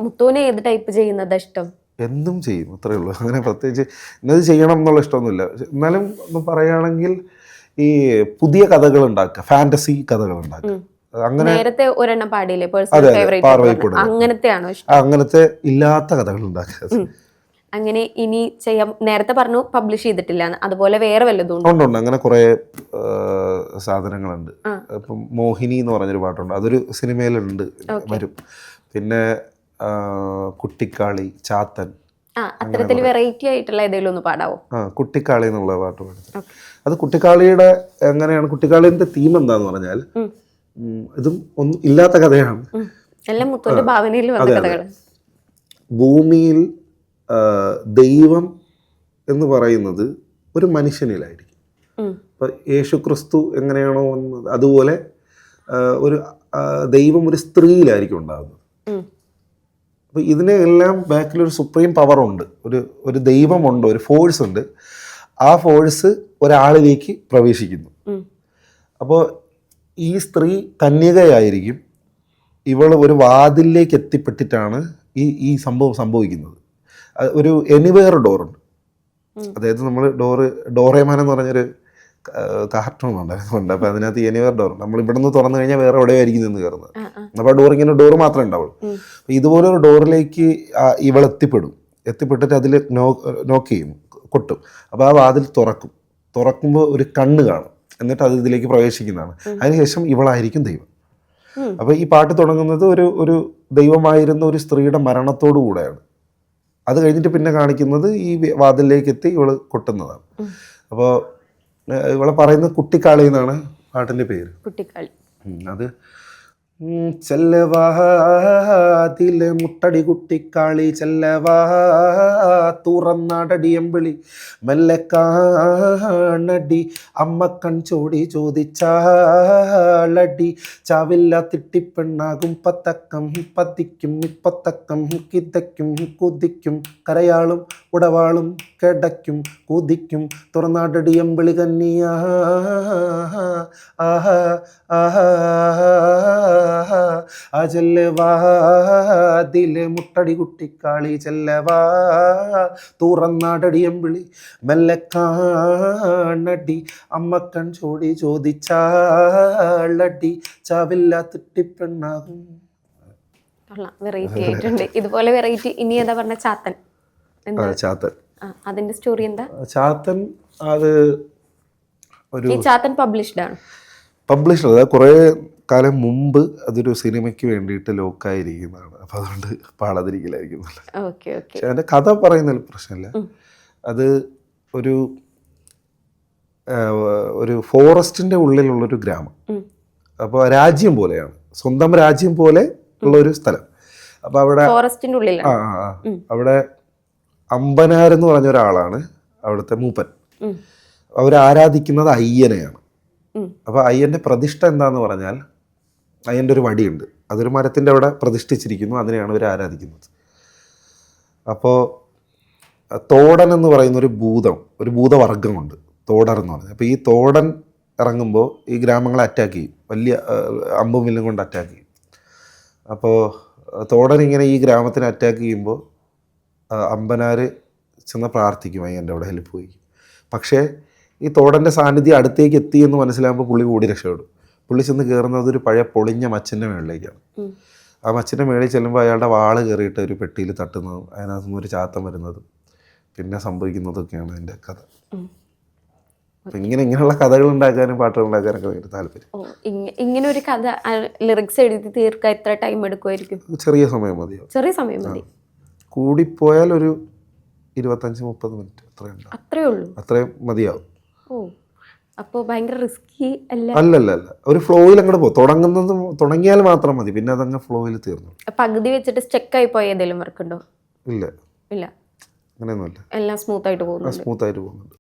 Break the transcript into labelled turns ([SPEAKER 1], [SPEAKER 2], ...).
[SPEAKER 1] മുത്തുവിനെ ഏത് ടൈപ്പ് ചെയ്യുന്നതാ ഇഷ്ടം?
[SPEAKER 2] എന്തും ചെയ്യും, അത്രയേ ഉള്ളൂ. അങ്ങനെ പ്രത്യേകിച്ച് ഇന്നത് ചെയ്യണം എന്നുള്ള ഇഷ്ടമൊന്നുമില്ല. എന്നാലും ഒന്ന് പറയുകയാണെങ്കിൽ ഈ പുതിയ കഥകൾ ഉണ്ടാക്കുക, ഫാന്റസി കഥകൾ ഉണ്ടാക്കുക. അങ്ങനെ
[SPEAKER 1] നേരത്തെ ഒരെണ്ണം പാടിയില്ലേ,
[SPEAKER 2] അതെ അതെ, പാർവൈക്കൂടെ
[SPEAKER 1] അങ്ങനത്തെയാണോ ഇഷ്ടം?
[SPEAKER 2] അങ്ങനത്തെ ഇല്ലാത്ത കഥകൾ ഉണ്ടാക്കുക.
[SPEAKER 1] അങ്ങനെ ഇനി ചെയ്യാം. നേരത്തെ പറഞ്ഞു പബ്ലിഷ് ചെയ്തിട്ടില്ല, അതുപോലെ വേറെ വല്ലതും
[SPEAKER 2] ഉണ്ട്. അങ്ങനെ കുറെ സാധനങ്ങളുണ്ട്. ഇപ്പം മോഹിനി എന്ന് പറഞ്ഞൊരു പാട്ടുണ്ട്, അതൊരു സിനിമയിലുണ്ട്, വരും. പിന്നെ കുട്ടിക്കാളി, ചാത്തൻ,
[SPEAKER 1] അത്തരത്തിൽ വെറൈറ്റി ആയിട്ടുള്ള ഏതെങ്കിലും ഒന്ന് പാടാവോ?
[SPEAKER 2] കുട്ടിക്കാളി എന്നുള്ള പാട്ട് പാടുന്നത്. അത് കുട്ടിക്കാളിയുടെ എങ്ങനെയാണ്, കുട്ടിക്കാളിന്റെ തീം എന്താന്ന് പറഞ്ഞാൽ ഇതും ഒന്നും ഇല്ലാത്ത കഥയാണ്.
[SPEAKER 1] എല്ലാം മുത്തുവിന്റെ ഭാവനയിൽ വന്ന കഥകൾ.
[SPEAKER 2] ഭൂമിയിൽ ദൈവം എന്ന് പറയുന്നത് ഒരു മനുഷ്യനിലായിരിക്കും. ഇപ്പം യേശുക്രിസ്തു എങ്ങനെയാണോ വന്നത് അതുപോലെ ഒരു ദൈവം ഒരു സ്ത്രീയിലായിരിക്കും ഉണ്ടാകുന്നത്. അപ്പോൾ ഇതിനെല്ലാം ബാക്കിലൊരു സുപ്രീം പവറുണ്ട്, ഒരു ദൈവമുണ്ട്, ഒരു ഫോഴ്സ് ഉണ്ട്. ആ ഫോഴ്സ് ഒരാളിലേക്ക് പ്രവേശിക്കുന്നു. അപ്പോൾ ഈ സ്ത്രീ കന്യകയായിരിക്കും. ഇവൾ ഒരു വാതിലിലേക്ക് എത്തിപ്പെട്ടിട്ടാണ് ഈ സംഭവം സംഭവിക്കുന്നത്. ഒരു എനിവേർ ഡോറുണ്ട്. അതായത് നമ്മൾ ഡോറേമാൻ എന്ന് പറഞ്ഞൊരു കാർട്ടൂൺ ഉണ്ടായിരുന്നുണ്ട്. അപ്പോൾ അതിനകത്ത് എനിവേർ ഡോർ, നമ്മൾ ഇവിടെ നിന്ന് തുറന്നു കഴിഞ്ഞാൽ വേറെ എവിടെയായിരിക്കും നിന്ന് കയറുന്നത്. അപ്പോൾ ആ ഡോർ ഇങ്ങനെ ഡോറ് മാത്രമേ ഉണ്ടാവുള്ളൂ. അപ്പോൾ ഇതുപോലെ ഒരു ഡോറിലേക്ക് ഇവൾ എത്തിപ്പെട്ടിട്ട് അതിൽ നോക്ക് ചെയ്യും, കൊട്ടും. അപ്പോൾ ആ വാതിൽ തുറക്കുമ്പോൾ ഒരു കണ്ണ് കാണും. എന്നിട്ട് അത് ഇതിലേക്ക് പ്രവേശിക്കുന്നതാണ്. അതിനുശേഷം ഇവളായിരിക്കും ദൈവം. അപ്പോൾ ഈ പാട്ട് തുടങ്ങുന്നത് ഒരു ദൈവമായിരുന്ന ഒരു സ്ത്രീയുടെ മരണത്തോടു കൂടെയാണ്. അത് കഴിഞ്ഞിട്ട് പിന്നെ കാണിക്കുന്നത് ഈ വാതിലിലേക്ക് എത്തി ഇവള് കൊട്ടുന്നതാണ്. അപ്പോൾ ഇവളെ പറയുന്നത് കുട്ടിക്കാളി എന്നാണ് പാട്ടിൻ്റെ പേര്.
[SPEAKER 1] കുട്ടിക്കാളി.
[SPEAKER 2] അത് ചെല്ലവാതിലെ മുട്ടടി കുട്ടിക്കാളി, ചെല്ലവാ തുറന്നടടിയമ്പിളി, മെല്ലെ കാണടി അമ്മക്കൺ ചോടി ചോദിച്ചാളടി, ചാവില്ല തിട്ടിപ്പെണ്ണാകും പത്തക്കം പതിക്കും ഇപ്പത്തക്കം കിതയ്ക്കും കുതിക്കും, കരയാളും ഉടവാളും കിടക്കും കുതിക്കും, തുറന്നാടടിയമ്പിളി കന്നിയാ ആഹാ ആഹാ ആ ചെല്ലവാതിലെ മുട്ടടി കുട്ടിക്കാളി, ചെല്ലവാ തുറന്നാടടിയമ്പിളി, മെല്ലെ കാണടി അമ്മക്കൺ ചോടി ചോദിച്ചാളടി, ചാവില്ല തിട്ടിപ്പെണ്ണാകും.
[SPEAKER 1] വെറൈറ്റി ആയിട്ടുണ്ട്. ഇതുപോലെ വെറൈറ്റി ഇനി ഏതാ പറഞ്ഞ? ചാത്തൻ.
[SPEAKER 2] ചാത്തൻ,
[SPEAKER 1] അതിന്റെ സ്റ്റോറി എന്താ?
[SPEAKER 2] ചാത്തൻ അത് ഒരു
[SPEAKER 1] ചാത്തൻ പബ്ലിഷ്ഡ് ആണ്.
[SPEAKER 2] പബ്ലിഷ്ഡ്, അതായത് കുറേ കാലം മുമ്പ് അതൊരു സിനിമയ്ക്ക് വേണ്ടിയിട്ട് ലോക്കായിരിക്കുന്നതാണ്. അപ്പോൾ അതുകൊണ്ട് പാടാതിരിക്കലായിരിക്കും നല്ലത്. പക്ഷെ അതിൻ്റെ കഥ പറയുന്നതിൽ പ്രശ്നമില്ല. അത് ഒരു ഫോറസ്റ്റിൻ്റെ ഉള്ളിലുള്ളൊരു ഗ്രാമം. അപ്പോൾ രാജ്യം പോലെയാണ്, സ്വന്തം രാജ്യം പോലെ ഉള്ളൊരു സ്ഥലം. അപ്പോൾ അവിടെ ഫോറസ്റ്റിൻ്റെ ഉള്ളിൽ അവിടെ അമ്പനാർ എന്ന് പറഞ്ഞ ഒരാളാണ് അവിടുത്തെ മൂപ്പൻ. അവർ ആരാധിക്കുന്നത് അയ്യനെയാണ്. അപ്പോൾ അയ്യൻ്റെ പ്രതിഷ്ഠ എന്താന്ന് പറഞ്ഞാൽ, അയ്യൻ്റെ ഒരു വടിയുണ്ട്, അതൊരു മരത്തിൻ്റെ അവിടെ പ്രതിഷ്ഠിച്ചിരിക്കുന്നു, അതിനെയാണ് ഇവർ ആരാധിക്കുന്നത്. അപ്പോൾ തോടൻ എന്ന് പറയുന്ന ഒരു ഭൂതവർഗമുണ്ട്, തോടർ എന്ന് പറഞ്ഞത്. അപ്പോൾ ഈ തോടൻ ഇറങ്ങുമ്പോൾ ഈ ഗ്രാമങ്ങളെ അറ്റാക്ക് ചെയ്യും, വലിയ അമ്പും വില്ലും കൊണ്ട് അറ്റാക്ക് ചെയ്യും. അപ്പോൾ തോടൻ ഇങ്ങനെ ഈ ഗ്രാമത്തിനെ അറ്റാക്ക് ചെയ്യുമ്പോൾ അമ്പനാർ ചെന്ന് പ്രാർത്ഥിക്കും, അയ്യൻ്റെ അവിടെ ഹെൽപ്പ് പോയി. പക്ഷേ ഈ തോടൻ്റെ സാന്നിധ്യം അടുത്തേക്ക് എത്തി എന്ന് മനസ്സിലാകുമ്പോൾ പുള്ളി കൂടി രക്ഷപ്പെടും. പുള്ളി ചെന്ന് കയറുന്നത് ഒരു പഴയ പൊളിഞ്ഞ മച്ചിൻ്റെ മേളിലേക്കാണ്. ആ മച്ചിൻ്റെ മേളിൽ ചെല്ലുമ്പോൾ അയാളുടെ വാള് കയറിയിട്ട് ഒരു പെട്ടിയിൽ തട്ടുന്നതും അതിനകത്ത് നിന്ന് ഒരു ചാത്തം വരുന്നതും പിന്നെ സംഭവിക്കുന്നതൊക്കെയാണ് അതിൻ്റെ കഥ. അപ്പം ഇങ്ങനെയുള്ള കഥകൾ ഉണ്ടാക്കാനും പാട്ടുകൾ ഉണ്ടാക്കാനൊക്കെ ഭയങ്കര താല്പര്യം.
[SPEAKER 1] ഇങ്ങനെ ഒരു കഥ ലിറിക്സ് എഴുതി തീർക്കാൻ എത്ര ടൈം എടുക്കുമായിരിക്കും?
[SPEAKER 2] ചെറിയ സമയം മതിയോ?
[SPEAKER 1] ചെറിയ സമയം മതി.
[SPEAKER 2] കൂടിപ്പോയാൽ ഒരു 25-30 മിനിറ്റ് അത്രയേ ഉള്ളൂ. അത്രയും മതിയാവും.
[SPEAKER 1] അപ്പോൾ ഭയങ്കര റിസ്കി അല്ല?
[SPEAKER 2] അല്ലല്ല, ഒരു ഫ്ലോയിൽ അങ്ങോട്ട് പോകും. തുടങ്ങിയാൽ മാത്രം മതി, പിന്നെ അതങ്ങ് ഫ്ലോയിൽ തീർന്നു.
[SPEAKER 1] പകുതി വെച്ചിട്ട് സ്റ്റക്കായി പോയ ഏതെങ്കിലും വർക്ക് ഉണ്ടോ?
[SPEAKER 2] ഇല്ല,
[SPEAKER 1] അങ്ങനെയൊന്നുമില്ല. എല്ലാം സ്മൂത്ത് ആയിട്ട് പോകുന്നുണ്ട്.